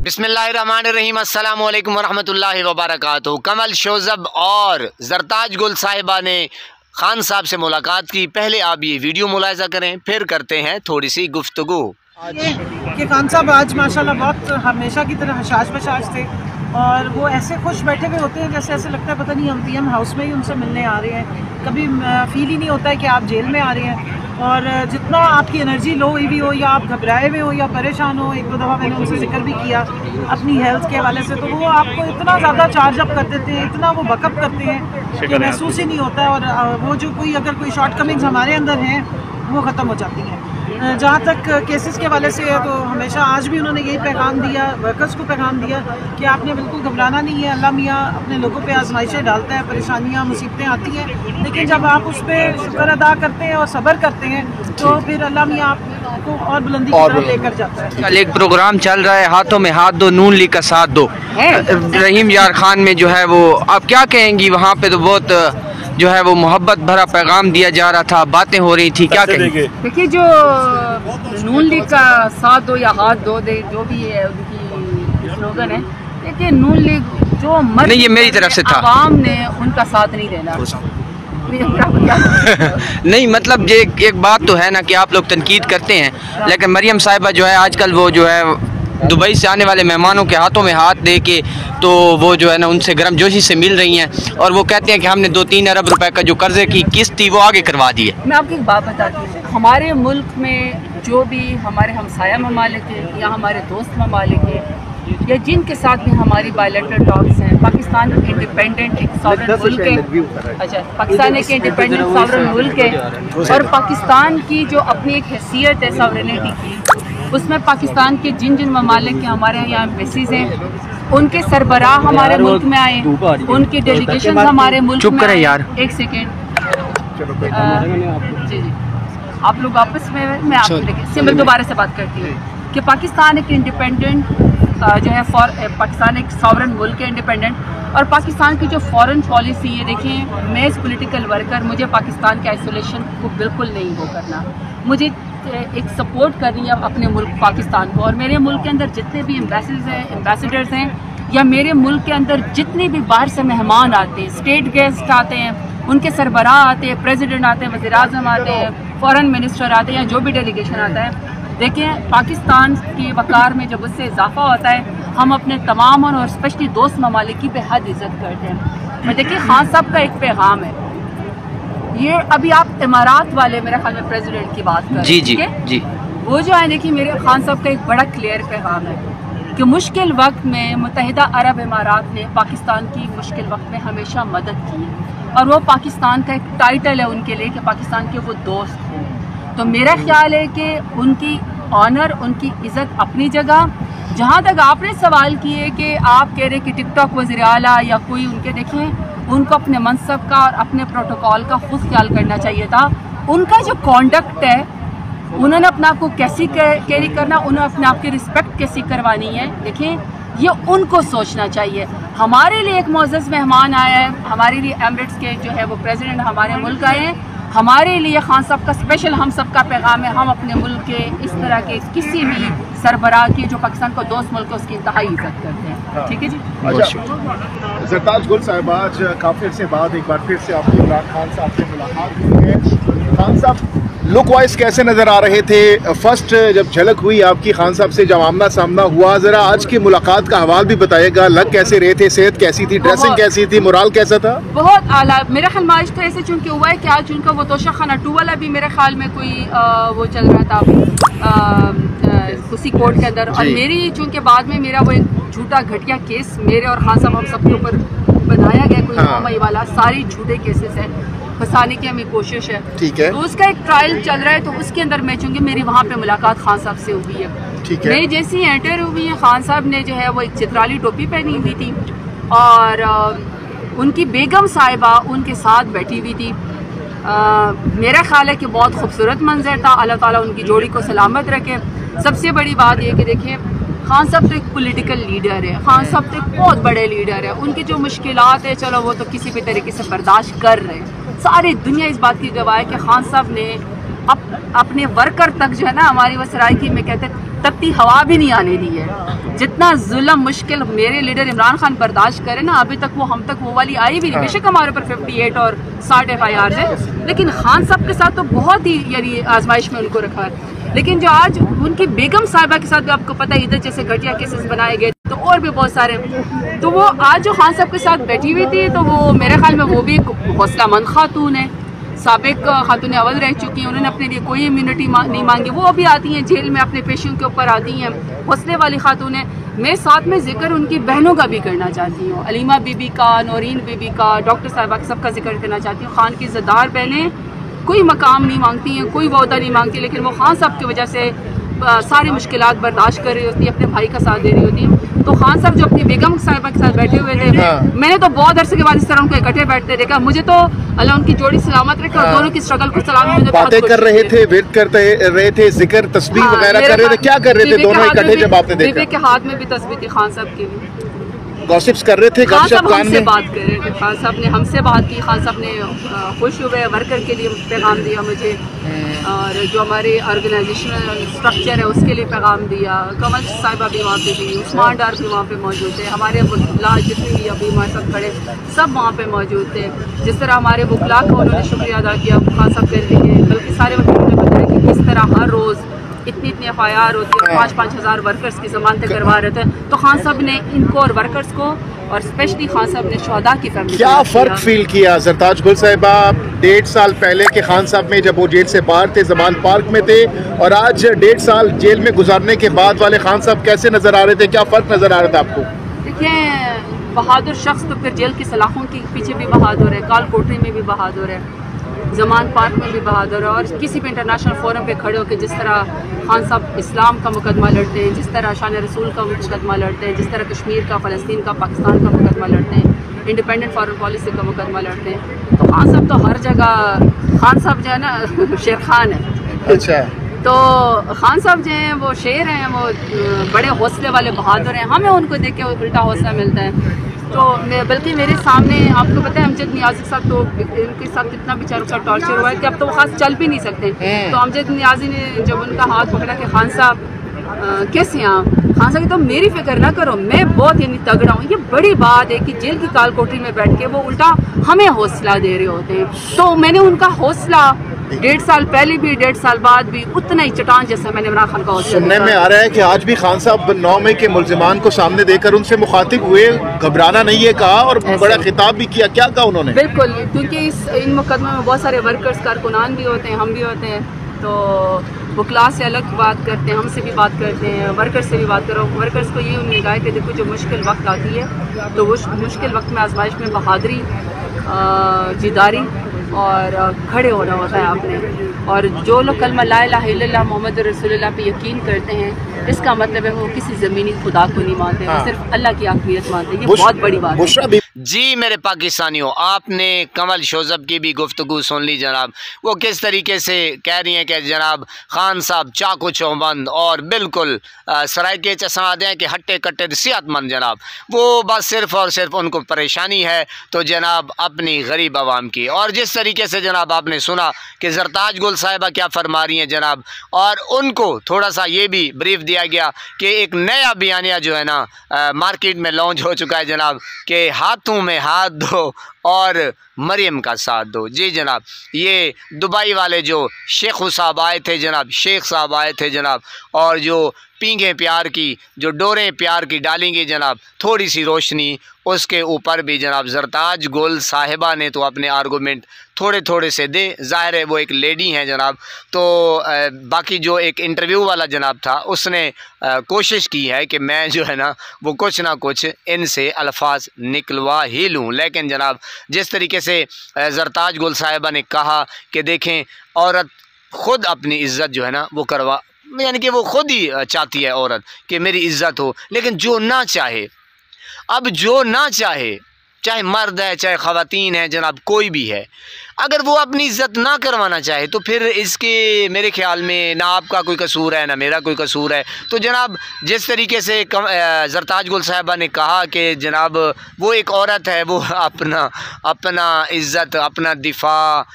बिस्मिल्लाहिर्रहमानिर्रहीम, अस्सलामु अलैकुम वरहमतुल्लाहि वबरकातुहू। कमल शोज़ब और ज़रताज गुल साहिबा ने खान साहब से मुलाकात की। पहले आप ये वीडियो मुलाहिज़ा करें, फिर करते हैं थोड़ी सी गुफ्तगू। कि खान साहब आज माशाल्लाह बहुत हमेशा की तरह हशाश बशाश थे और वो ऐसे खुश बैठे हुए होते हैं जैसे ऐसे लगता है पता नहीं हम पीएम हाउस में ही उनसे मिलने आ रहे हैं। कभी फील ही नहीं होता है कि आप जेल में आ रहे हैं। और जितना आपकी एनर्जी लो हुई भी हो या आप घबराए हुए हो या परेशान हो, एक दो दफ़ा मैंने उनसे जिक्र भी किया अपनी हेल्थ के हवाले से, तो वो आपको इतना ज़्यादा चार्ज अप कर देते हैं, इतना वो बकअप करते हैं कि महसूस ही नहीं होता है। और वो जो अगर कोई शॉर्ट कमिंग्स हमारे अंदर हैं वो ख़त्म हो जाती हैं। जहाँ तक केसेस के वाले से है तो हमेशा आज भी उन्होंने यही पैगाम दिया, वर्कर्स को पैगाम दिया कि आपने बिल्कुल घबराना नहीं है। अल्लाह मियाँ अपने लोगों पे आजमाइशें डालता है, परेशानियाँ मुसीबतें आती हैं, लेकिन जब आप उस पर शुक्र अदा करते हैं और सब्र करते हैं तो फिर अल्लाह मियाँ आपको और बुलंदी की तरफ लेकर जाता है। कल एक प्रोग्राम चल रहा है, हाथों में हाथ दो, नून लीग का साथ दो, रहीम यार खान में जो है वो आप क्या कहेंगी? वहाँ पे तो बहुत जो है वो मोहब्बत भरा पैगाम दिया जा रहा था, बातें हो रही थी, क्या कहेंगे? देखिए, जो नून लीग का साथ दो या हाथ दो दे, जो भी है उनकी स्लोगन है, देखिए नून लीग जो नहीं, ये मेरी तरफ से था, आवाम ने उनका साथ नहीं देना। नहीं मतलब ये एक बात तो है ना कि आप लोग तनकीद करते हैं, लेकिन मरियम साहिबा जो है आजकल वो जो है दुबई से आने वाले मेहमानों के हाथों में हाथ दे के तो वो जो है ना उनसे गर्मजोशी से मिल रही हैं और वो कहते हैं कि हमने 2-3 अरब रुपए का जो कर्जे की किस्त थी वो आगे करवा दी है। मैं आपको एक बात बताती हूँ, हमारे मुल्क में जो भी हमारे हमसाया ममालिक हैं या हमारे दोस्त ममालिक हैं या जिनके साथ भी हमारी बायलैटरल टॉक्स हैं, पाकिस्तान इंडिपेंडेंट एक सॉवरेन मुल्क है। अच्छा, पाकिस्तान एक इंडिपेंडेंट सॉवरेन मुल्क है और पाकिस्तान की जो अपनी एक हैसियत है सॉवरेनिटी की, उसमें पाकिस्तान के जिन जिन ममालिक के हमारे यहाँ एम्बेसीज हैं उनके सरबराह हमारे मुल्क में आए, उनकी डेलीगेशन हमारे मुल्क में आए। यार एक सेकेंड, जी जी आप लोग आपस में, मैं आपको देखिए सिंपल दोबारा से बात करती हूँ कि पाकिस्तान एक इंडिपेंडेंट जो है पाकिस्तान एक सॉवरेन मुल्क है, इंडिपेंडेंट, और पाकिस्तान की जो फॉरेन पॉलिसी है, देखिए मैं एज पोलिटिकल वर्कर मुझे पाकिस्तान के आइसोलेशन को बिल्कुल नहीं वो करना, मुझे एक सपोर्ट करनी है अपने मुल्क पाकिस्तान को। और मेरे मुल्क के अंदर जितने भी एम्बेसडर्स हैं या मेरे मुल्क के अंदर जितने भी बाहर से मेहमान आते हैं, स्टेट गेस्ट आते हैं, उनके सरबराह आते हैं, प्रेसिडेंट आते हैं, वज़ीर आज़म आते हैं, फॉरेन मिनिस्टर आते हैं या जो भी डेलीगेशन आता है, देखिए पाकिस्तान के वक़ार में जब उससे इजाफा होता है हम अपने तमाम और स्पेशली दोस्त ममालिक की बेहद इज़्ज़त करते हैं। मैं देखिए खान साहब का एक पैगाम है, ये अभी आप इमारात वाले मेरे ख्याल में प्रेसिडेंट की बात कर रहे हैं, जी जी, वो जो है देखिए मेरे खान साहब का एक बड़ा क्लियर पैगाम है कि मुश्किल वक्त में मुत्तहिदा अरब इमारात ने पाकिस्तान की मुश्किल वक्त में हमेशा मदद की है और वो पाकिस्तान का एक टाइटल है उनके लिए कि पाकिस्तान के वो दोस्त हैं। तो मेरा ख्याल है कि उनकी ऑनर, उनकी इज़्ज़त अपनी जगह। जहाँ तक आपने सवाल किए कि आप कह रहे कि टिकटॉक वज़ीर आला या कोई उनके, देखें उनको अपने मनसब का और अपने प्रोटोकॉल का खुद ख्याल करना चाहिए था। उनका जो कॉन्डक्ट है, उन्होंने अपने आप को कैसी कैरी करना, उन्हें अपने आप की रिस्पेक्ट कैसी करवानी है, देखें ये उनको सोचना चाहिए। हमारे लिए एक मोअज़्ज़ज़ मेहमान आया है, हमारे लिए एमिरेट्स के जो है वो प्रेसिडेंट हमारे मुल्क आए हैं, हमारे लिए खान साहब का स्पेशल हम सब का पैगाम है, हम अपने मुल्क के इस तरह के किसी भी सरबराह की जो पाकिस्तान को दोस्त मुल्क है उसकी इंतहाई इज़्ज़त करते हैं। ठीक है जी। अच्छा, ज़रताज गुल साहिब आज काफ़ी अर्से बाद एक बार फिर से आपकी इमरान खान साहब से मुलाकात हुई है। खान साहब लुक वाइज कैसे नज़र आ रहे थे? फर्स्ट जब झलक हुई आपकी खान साहब से, जब आमना सामना हुआ, ज़रा आज की मुलाकात का हवाल भी बताइएगा। लग कैसे रहे थे, सेहत कैसी थी, ड्रेसिंग कैसी थी, मोराल कैसा था? बहुत आला। मेरा ख्याल में आज तो ऐसे चूँकि हुआ है कि आज उनका वो तोशा खाना 2 वाला भी मेरे ख्याल में कोई वो चल रहा था उसी कोर्ट के अंदर, और मेरी चूँकि बाद में मेरा वो एक झूठा घटिया केस मेरे और खान साहब हम सबके ऊपर बनाया गया, कोई मामई वाला, सारी झूठे केसेस हैं, फंसाने की हमें कोशिश है, ठीक है, तो उसका एक ट्रायल चल रहा है। तो उसके अंदर मैं चूँकि मेरी वहाँ पे मुलाकात खान साहब से हुई है, ठीक है, मैं जैसी एंटर हुई है खान साहब ने जो है वो एक चित्राली टोपी पहनी हुई थी और उनकी बेगम साहिबा उनके साथ बैठी हुई थी। मेरा ख्याल है कि बहुत खूबसूरत मंजर था, अल्लाह ताला उनकी जोड़ी को सलामत रखे। सबसे बड़ी बात यह कि देखिए खान साहब तो एक पॉलिटिकल लीडर है, खान साहब तो एक बहुत बड़े लीडर है, उनकी जो मुश्किलात है चलो वो तो किसी भी तरीके से बर्दाश्त कर रहे हैं। सारी दुनिया इस बात की गवाह है कि खान साहब ने अपने वर्कर तक जो है ना, हमारी वो सरायकी में कहते तत्ती हवा भी नहीं आने दी है। जितना जुल्म मुश्किल मेरे लीडर इमरान खान बर्दाश्त करे ना, अभी तक वो हम तक वो वाली आई भी नहीं। बेशक हमारे ऊपर 58 और 60 FIR है, लेकिन खान साहब के साथ तो बहुत ही यानी आजमाइश में उनको रखा है। लेकिन जो आज उनकी बेगम साहिबा के साथ भी आपको पता है इधर जैसे घटिया केसेस बनाए गए, तो और भी बहुत सारे, तो वो आज जो खान साहब के साथ बैठी हुई थी, तो वो मेरे ख्याल में वो भी एक हौसलामंद खातून है, साबिक खातून अव्वल रह चुकी हैं, उन्होंने अपने लिए कोई इम्यूनिटी नहीं मांगी, वो अभी आती हैं जेल में अपने पेशियों के ऊपर आती हैं, हौसले वाली खातून है। मैं साथ में जिक्र उनकी बहनों का भी करना चाहती हूँ, अलीमा बीबी का, नौरीन बीबी का, डॉक्टर साहिबा का, सबका जिक्र करना चाहती हूँ। खान की इज़्ज़तदार बहनें कोई मकाम नहीं मांगती हैं, कोई वहदा नहीं मांगती, लेकिन वो खान साहब की वजह से सारी मुश्किलात बर्दाश्त कर रही होती है, अपने भाई का साथ दे रही होती है। तो खान साहब जो अपनी बेगम साहिबा के साथ बैठे हुए थे, मैंने तो बहुत अरसे के बाद इस तरह उनको इकट्ठे बैठते देखा। मुझे तो अल्लाह उनकी जोड़ी सलामत रखे और दोनों की स्ट्रगल को सलाम। बातें कर रहे थे, विर्द करते रहे थे, जिक्र तस्बीह वगैरह कर रहे थे, क्या कर रहे थे दोनों इकट्ठे जब आपने देखा? बीबी के हाथ में भी तस्बीह थी, खान साहब की भी गॉसिप्स कर रहे थे, खान साहब हमसे बात कर रहे थे, खान साहब ने हमसे बात की, खान साहब ने खुश हुए, वर्कर के लिए पैगाम दिया मुझे, और जो हमारे ऑर्गेनाइजेशनल स्ट्रक्चर है उसके लिए पैगाम दिया। कमल साहिबा भी वहाँ पे थी, उस्मान डार भी वहाँ पे मौजूद थे, हमारे वकला जितने भी अभी हमारे साथ खड़े सब वहाँ पे मौजूद थे। जिस तरह हमारे वकला का उन्होंने शुक्रिया अदा किया खान साहब के लिए, बल्कि सारे वकीलों ने बताया कि किस तरह हर रोज़ इतनी FIR होती है, 5-5 हज़ार वर्कर्स की ज़मानतें करवा रहे थे। तो खान साहब ने इनको और वर्कर्स को, और स्पेशली खान साहब ने शहदा की फैमिली क्या फ़र्क फील किया? जरताज गुल साहिबा 1.5 साल पहले के खान साहब में जब वो जेल से बाहर थे, जमान पार्क में थे, और आज 1.5 साल जेल में गुजारने के बाद वाले खान साहब कैसे नज़र आ रहे थे? क्या फ़र्क नज़र आ रहा था आपको? देखिए, बहादुर शख्स तो फिर जेल की सलाखों के पीछे भी बहादुर है, काल कोठरी में भी बहादुर है, जमान पार्क में भी बहादुर है, और किसी भी इंटरनेशनल फोरम पे खड़े होकर जिस तरह खान साहब इस्लाम का मुकदमा लड़ते हैं, जिस तरह शान रसूल का मुकदमा लड़ते हैं, जिस तरह कश्मीर का, फ़लस्तीन का, पाकिस्तान का मुकदमा लड़ते हैं, इंडिपेंडेंट फॉरेन पॉलिसी का मुकदमा लड़ते हैं, तो खान साहब तो हर जगह, खान साहब जो है ना शेर खान है। अच्छा, तो खान साहब जो हैं वो शेर हैं, वो बड़े हौसले वाले बहादुर हैं, हमें उनको देख के उल्टा हौसला मिलता है। तो बल्कि मेरे सामने आपको पता है अमजद नियाज़ी के साथ, तो इनके साथ कितना बेचारों का टॉर्चर हुआ है कि अब तो वो खास चल भी नहीं सकते। तो अमजद नियाज़ी ने जब उनका हाथ पकड़ा कि खान साहब कैसे हैं आप, खान साहब तो मेरी फिक्र ना करो, मैं बहुत यानी तगड़ा हूँ। ये बड़ी बात है कि जेल की काल कोठरी में बैठ के वो उल्टा हमें हौसला दे रहे होते हैं। तो मैंने उनका हौसला 1.5 साल पहले भी, 1.5 साल बाद भी उतना ही चट्टान जैसा मैंने इमरान खान का हौसला। सुनने में आ रहा है कि आज भी खान साहब 9 मई के मुल्जिमान को सामने देकर उनसे मुखातिब हुए, घबराना नहीं है कहा, और बड़ा खिताब भी किया। क्या कहा उन्होंने? बिल्कुल, क्योंकि इन मुकदमे में बहुत सारे वर्कर्स कारकुनान भी होते हैं, हम भी होते हैं, तो वो क्लास से अलग बात करते हैं, हमसे भी बात करते हैं, वर्कर्स से भी बात करो। वर्कर्स को ये उन्होंने कहा कि देखो जो मुश्किल वक्त आती है तो वो मुश्किल वक्त में आजमाइश में बहादुरी, जिदारी और खड़े होना होता है आपने। और जो लोग कलमा ला इलाहा इल्लल्लाह मुहम्मद रसूलुल्लाह पे यकीन करते हैं, इसका मतलब है वो किसी ज़मीनी खुदा को नहीं मानते, वो सिर्फ अल्लाह की आखिरत मानते हैं। ये बहुत बड़ी बात है। जी मेरे पाकिस्तानियों, आपने कमल शोज़ब की भी गुफ्तगू सुन ली जनाब। वो किस तरीके से कह रही हैं कि जनाब खान साहब चाकू चौबंद और बिल्कुल सरायके चसाद हैं कि हट्टे कट्टे सेहतमंद जनाब। वो बस सिर्फ़ और सिर्फ उनको परेशानी है तो जनाब अपनी गरीब आवाम की। और जिस तरीके से जनाब आपने सुना कि जरताज गुल साहिबा क्या फरमा रही हैं जनाब, और उनको थोड़ा सा ये भी ब्रीफ दिया गया कि एक नया बयानिया जो है ना मार्केट में लॉन्च हो चुका है जनाब, कि हाथों में हाथ दो और मरियम का साथ दो। जी जनाब, ये दुबई वाले जो शेख साहब आए थे जनाब, शेख साहब आए थे जनाब, और जो पींगे प्यार की, जो डोरें प्यार की डालेंगे जनाब थोड़ी सी रोशनी, उसके ऊपर भी जनाब जरताज गुल साहिबा ने तो अपने आर्गूमेंट थोड़े थोड़े से दे। ज़ाहिर है वो एक लेडी हैं जनाब, तो बाकी जो एक इंटरव्यू वाला जनाब था उसने कोशिश की है कि मैं जो है ना वो कुछ ना कुछ इनसे अल्फाज निकलवा ही लूँ। लेकिन जनाब जिस तरीके से जरताज गुल साहिबा ने कहा कि देखें औरत ख़ुद अपनी इज़्ज़त जो है ना वो करवा, यानी कि वो ख़ुद ही चाहती है औरत कि मेरी इज़्ज़त हो, लेकिन जो ना चाहे, अब जो ना चाहे, चाहे मर्द है चाहे ख़वातीन है जनाब, कोई भी है, अगर वो अपनी इज़्ज़त ना करवाना चाहे तो फिर इसके मेरे ख़्याल में ना आपका कोई कसूर है ना मेरा कोई कसूर है। तो जनाब जिस तरीके से जरताज गुल साहिबा ने कहा कि जनाब वो एक औरत है, वो अपना इज़्ज़त, अपना दिफा,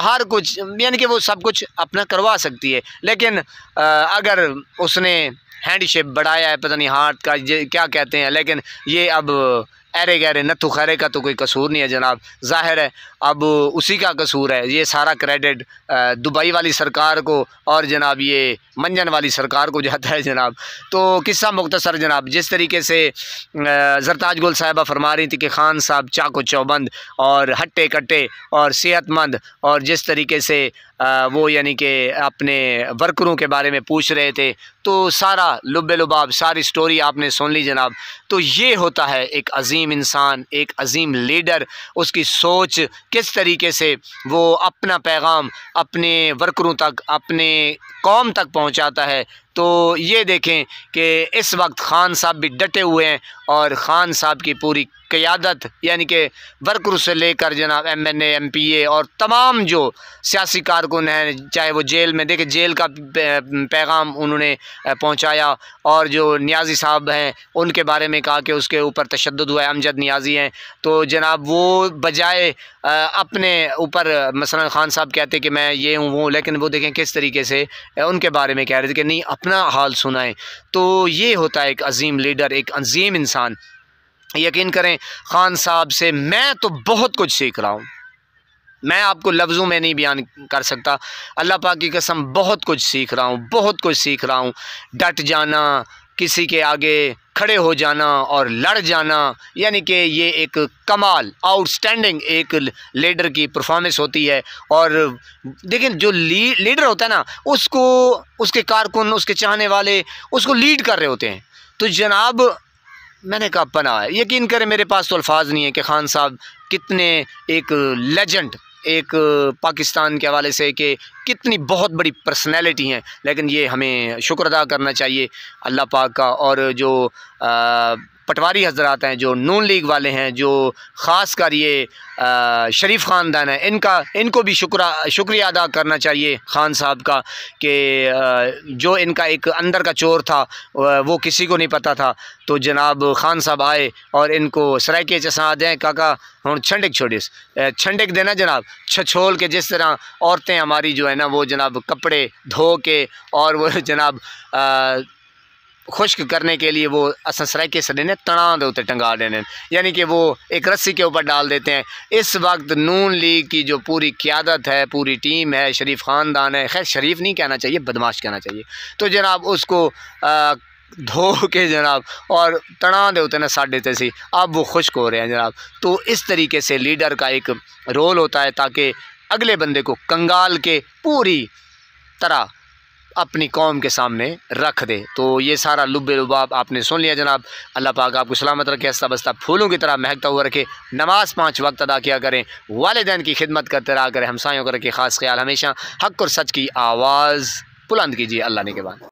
हर कुछ यानी कि वो सब कुछ अपना करवा सकती है, लेकिन अगर उसने हैंडशेप बढ़ाया है, पता नहीं हार्ट का क्या कहते हैं, लेकिन ये अब अरे गहरे नत्थु खैरे का तो कोई कसूर नहीं है जनाब, ज़ाहिर है अब उसी का कसूर है। ये सारा क्रेडिट दुबई वाली सरकार को और जनाब ये मंजन वाली सरकार को जाता है जनाब। तो किस्सा मुख्तसर जनाब, जिस तरीके से ज़रताज गुल साहिबा फरमा रही थी कि खान साहब चाको चौबंद और हट्टे कट्टे और सेहतमंद, और जिस तरीके से वो यानी कि अपने वर्करों के बारे में पूछ रहे थे, तो सारा लुब्बे लुबाब सारी स्टोरी आपने सुन ली जनाब। तो ये होता है एक अजीम इंसान, एक अजीम लीडर, उसकी सोच किस तरीके से वो अपना पैगाम अपने वर्करों तक, अपने कौम तक पहुंचाता है। तो ये देखें कि इस वक्त खान साहब भी डटे हुए हैं और ख़ान साहब की पूरी क़यादत यानी कि वर्करों से लेकर जनाब MNA MPA और तमाम जो सियासी कारकुन हैं, चाहे वो जेल में, देखें जेल का पैगाम उन्होंने पहुंचाया, और जो नियाज़ी साहब हैं उनके बारे में कहा कि उसके ऊपर तशद्दुद हुआ है, अमजद नियाज़ी हैं, तो जनाब वो बजाय अपने ऊपर मसलन ख़ान साहब कहते कि मैं ये हूँ वो, लेकिन वो देखें किस तरीके से उनके बारे में कह रहे थे कि नहीं अपना हाल सुनाएं। तो ये होता है एक अजीम लीडर, एक अजीम इंसान। यकीन करें ख़ान साहब से मैं तो बहुत कुछ सीख रहा हूँ, मैं आपको लफ्ज़ों में नहीं बयान कर सकता, अल्लाह पाक की कसम बहुत कुछ सीख रहा हूँ, बहुत कुछ सीख रहा हूँ। डट जाना, किसी के आगे खड़े हो जाना और लड़ जाना, यानी कि ये एक कमाल आउटस्टैंडिंग एक लीडर की परफॉर्मेंस होती है। और देखिए जो लीडर होता है ना, उसको उसके कारकुन, उसके चाहने वाले उसको लीड कर रहे होते हैं। तो जनाब मैंने कहा पना है, यकीन करें मेरे पास तो अल्फाज नहीं है कि ख़ान साहब कितने एक लेजेंड, एक पाकिस्तान के हवाले से कि कितनी बहुत बड़ी पर्सनैलिटी हैं, लेकिन ये हमें शुक्र अदा करना चाहिए अल्लाह पाक का। और जो पटवारी हजरात हैं, जो नून लीग वाले हैं, जो ख़ास कर ये शरीफ ख़ानदान है, इनको भी शुक्रिया अदा करना चाहिए ख़ान साहब का कि जो इनका एक अंदर का चोर था वो किसी को नहीं पता था। तो जनाब ख़ान साहब आए और इनको सराइके चसा दें काका हम छंडिक छोड़िस छंडिक देना जनाब, छछोल के जिस तरह औरतें हमारी जो है ना वो जनाब कपड़े धो के और वो जनाब खुश्क करने के लिए वो असा सराइके से देने तना दे उत्ते टंगा देने, यानी कि वो एक रस्सी के ऊपर डाल देते हैं। इस वक्त नून लीग की जो पूरी क़यादत है, पूरी टीम है, शरीफ ख़ानदान है, खैर शरीफ नहीं कहना चाहिए, बदमाश कहना चाहिए, तो जनाब उसको धो के जनाब और तना दे होते ना साढ़े तैसी, अब वो खुश्क हो रहे हैं जनाब। तो इस तरीके से लीडर का एक रोल होता है ताकि अगले बंदे को कंगाल के पूरी तरह अपनी कौम के सामने रख दे। तो ये सारा लुब्बे लुबाब आपने सुन लिया जनाब। अल्लाह पाक आपको सलामत रखे, हंसता बसता फूलों की तरह महकता हुआ रखे, नमाज 5 वक्त अदा किया करें, वालिदैन की खिदमत करते रहा करें, हमसायों का रखे ख़ास ख्याल, हमेशा हक़ और सच की आवाज़ बुलंद कीजिए। अल्लाह ने के बाद।